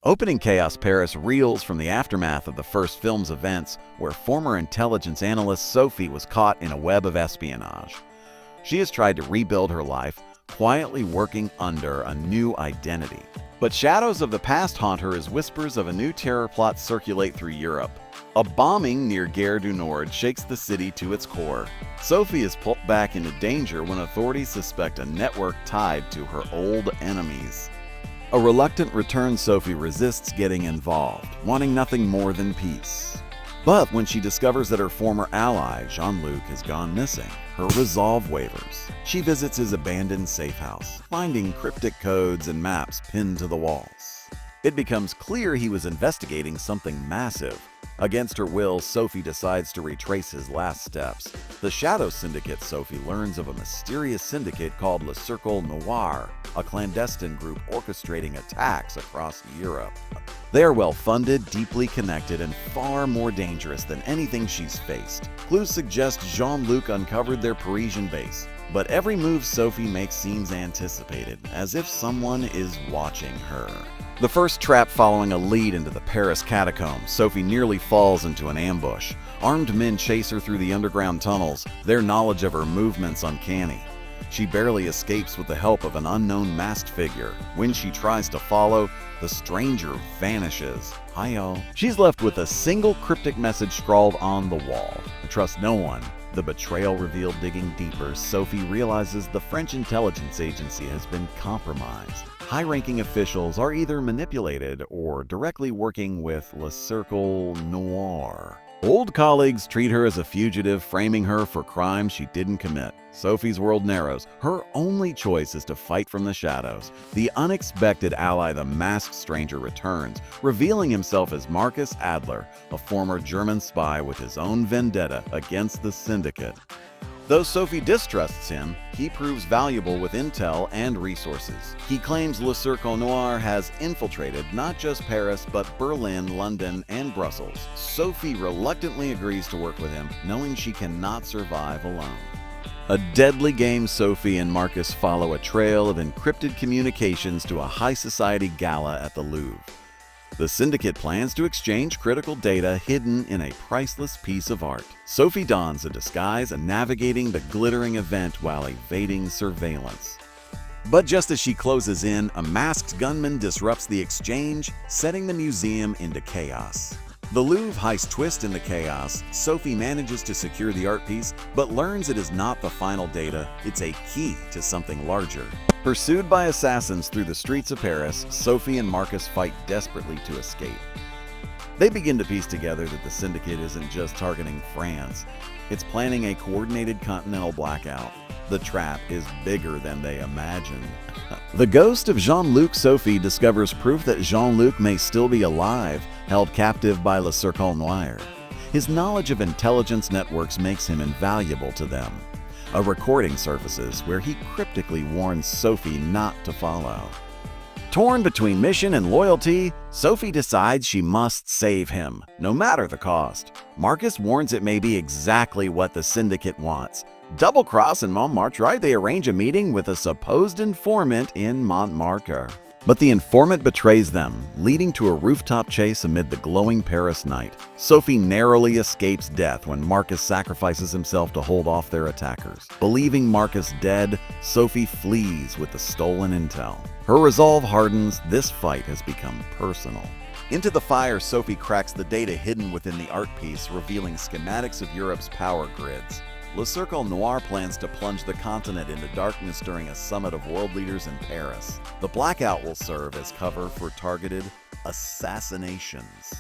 Opening Chaos Paris reels from the aftermath of the first film's events, where former intelligence analyst Sophie was caught in a web of espionage. She has tried to rebuild her life, quietly working under a new identity. But shadows of the past haunt her as whispers of a new terror plot circulate through Europe. A bombing near Gare du Nord shakes the city to its core. Sophie is pulled back into danger when authorities suspect a network tied to her old enemies. A reluctant return Sophie resists getting involved, wanting nothing more than peace. But when she discovers that her former ally, Jean-Luc, has gone missing, her resolve wavers. She visits his abandoned safe house, finding cryptic codes and maps pinned to the walls. It becomes clear he was investigating something massive. Against her will, Sophie decides to retrace his last steps. The Shadow Syndicate Sophie learns of a mysterious syndicate called Le Cercle Noir, a clandestine group orchestrating attacks across Europe. They are well-funded, deeply connected, and far more dangerous than anything she's faced. Clues suggest Jean-Luc uncovered their Parisian base, but every move Sophie makes seems anticipated, as if someone is watching her. The first trap following a lead into the Paris catacombs, Sophie nearly falls into an ambush. Armed men chase her through the underground tunnels, their knowledge of her movements uncanny. She barely escapes with the help of an unknown masked figure. When she tries to follow, the stranger vanishes. Hi-yo. She's left with a single cryptic message scrawled on the wall. Trust no one. The betrayal revealed digging deeper, Sophie realizes the French intelligence agency has been compromised. High-ranking officials are either manipulated or directly working with Le Cercle Noir. Old colleagues treat her as a fugitive, framing her for crimes she didn't commit. Sophie's world narrows. Her only choice is to fight from the shadows. The unexpected ally, the masked stranger, returns, revealing himself as Marcus Adler, a former German spy with his own vendetta against the syndicate. Though Sophie distrusts him, he proves valuable with intel and resources. He claims Le Cercle Noir has infiltrated not just Paris, but Berlin, London, and Brussels. Sophie reluctantly agrees to work with him, knowing she cannot survive alone. A deadly game, Sophie and Marcus follow a trail of encrypted communications to a high society gala at the Louvre. The syndicate plans to exchange critical data hidden in a priceless piece of art. Sophie dons a disguise and navigating the glittering event while evading surveillance. But just as she closes in, a masked gunman disrupts the exchange, setting the museum into chaos. The Louvre heist twists in the chaos. Sophie manages to secure the art piece, but learns it is not the final data, it's a key to something larger. Pursued by assassins through the streets of Paris, Sophie and Marcus fight desperately to escape. They begin to piece together that the syndicate isn't just targeting France, it's planning a coordinated continental blackout. The trap is bigger than they imagined. The ghost of Jean-Luc Sophie discovers proof that Jean-Luc may still be alive, held captive by Le Cercle Noir. His knowledge of intelligence networks makes him invaluable to them. A recording surfaces where he cryptically warns Sophie not to follow. Torn between mission and loyalty, Sophie decides she must save him, no matter the cost. Marcus warns it may be exactly what the syndicate wants. Double-cross in Montmartre, they arrange a meeting with a supposed informant in Montmartre. But the informant betrays them, leading to a rooftop chase amid the glowing Paris night. Sophie narrowly escapes death when Marcus sacrifices himself to hold off their attackers. Believing Marcus dead, Sophie flees with the stolen intel. Her resolve hardens. This fight has become personal. Into the fire, Sophie cracks the data hidden within the art piece, revealing schematics of Europe's power grids. Le Cercle Noir plans to plunge the continent into darkness during a summit of world leaders in Paris. The blackout will serve as cover for targeted assassinations.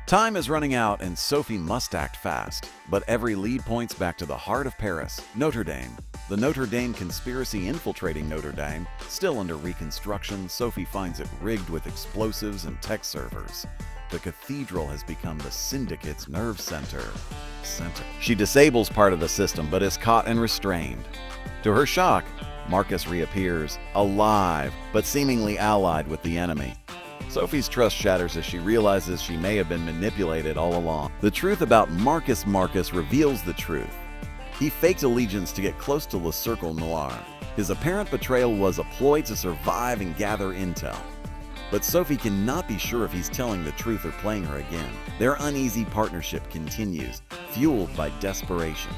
Time is running out and Sophie must act fast, but every lead points back to the heart of Paris, Notre Dame. The Notre Dame conspiracy infiltrating Notre Dame, still under reconstruction, Sophie finds it rigged with explosives and tech servers. The cathedral has become the syndicate's nerve center. She disables part of the system but is caught and restrained. To her shock, Marcus reappears, alive but seemingly allied with the enemy. Sophie's trust shatters as she realizes she may have been manipulated all along. The truth about Marcus reveals the truth. He faked allegiance to get close to Le Cercle Noir. His apparent betrayal was a ploy to survive and gather intel. but Sophie cannot be sure if he's telling the truth or playing her again. Their uneasy partnership continues, fueled by desperation.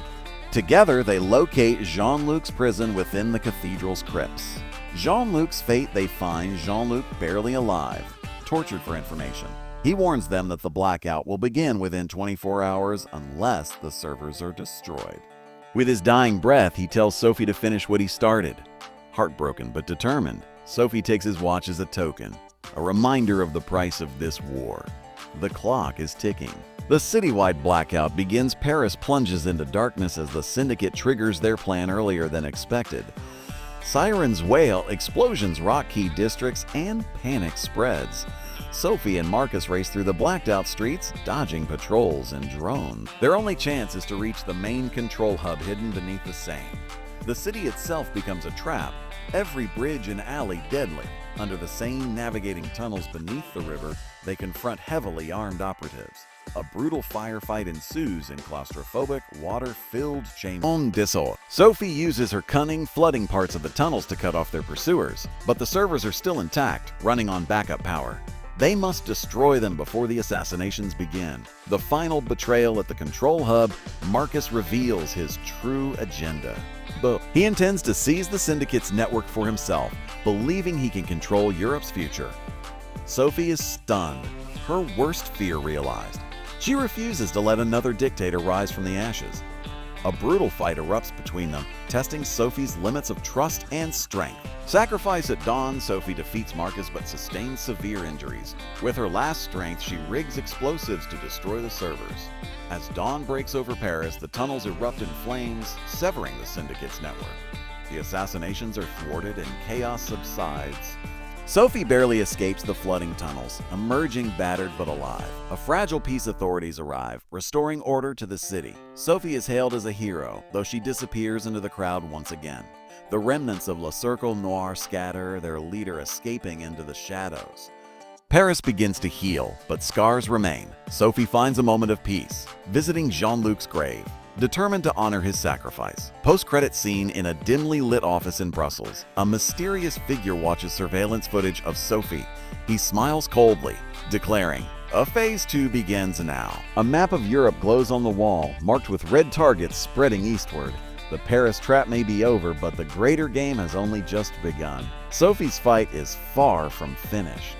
Together, they locate Jean-Luc's prison within the cathedral's crypts. Jean-Luc's fate they find Jean-Luc barely alive, tortured for information. He warns them that the blackout will begin within 24 hours unless the servers are destroyed. With his dying breath, he tells Sophie to finish what he started. Heartbroken but determined, Sophie takes his watch as a token, a reminder of the price of this war. The clock is ticking. The citywide blackout begins. Paris plunges into darkness as the syndicate triggers their plan earlier than expected. Sirens wail, explosions rock key districts, and panic spreads. Sophie and Marcus race through the blacked-out streets, dodging patrols and drones. Their only chance is to reach the main control hub hidden beneath the Seine. The city itself becomes a trap, every bridge and alley deadly. Under the Seine navigating tunnels beneath the river, they confront heavily armed operatives. A brutal firefight ensues in claustrophobic, water-filled chambers. Sophie uses her cunning, flooding parts of the tunnels to cut off their pursuers, but the servers are still intact, running on backup power. They must destroy them before the assassinations begin. The final betrayal at the control hub, Marcus reveals his true agenda. He intends to seize the Syndicate's network for himself, believing he can control Europe's future. Sophie is stunned, her worst fear realized. She refuses to let another dictator rise from the ashes. A brutal fight erupts between them, testing Sophie's limits of trust and strength. Sacrifice at dawn, Sophie defeats Marcus but sustains severe injuries. With her last strength, she rigs explosives to destroy the servers. As dawn breaks over Paris, the tunnels erupt in flames, severing the Syndicate's network. The assassinations are thwarted and chaos subsides. Sophie barely escapes the flooding tunnels, emerging battered but alive. A fragile peace authorities arrive, restoring order to the city. Sophie is hailed as a hero, though she disappears into the crowd once again. The remnants of Le Cercle Noir scatter, their leader escaping into the shadows. Paris begins to heal, but scars remain. Sophie finds a moment of peace, visiting Jean-Luc's grave, determined to honor his sacrifice. Post-credit scene in a dimly lit office in Brussels. A mysterious figure watches surveillance footage of Sophie. He smiles coldly, declaring, "A phase 2 begins now." A map of Europe glows on the wall, marked with red targets spreading eastward. The Paris trap may be over, but the greater game has only just begun. Sophie's fight is far from finished.